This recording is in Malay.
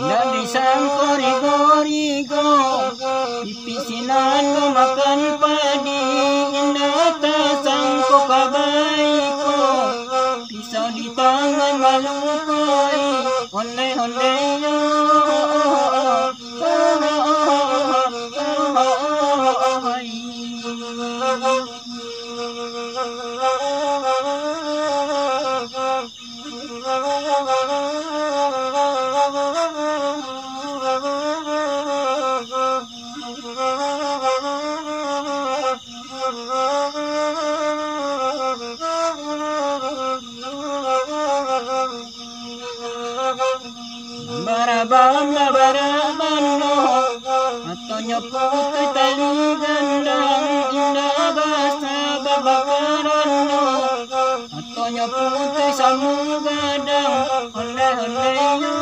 Dari sang korigo-rigo, pipisinan mo makan padi, inata sang kabaiko, pisau di tangan malukoy, onde-onde yo. Barabano, atonyo putih tali gandang, indah basa babakarano, atonyo putih samu gadang, onde-onde yo.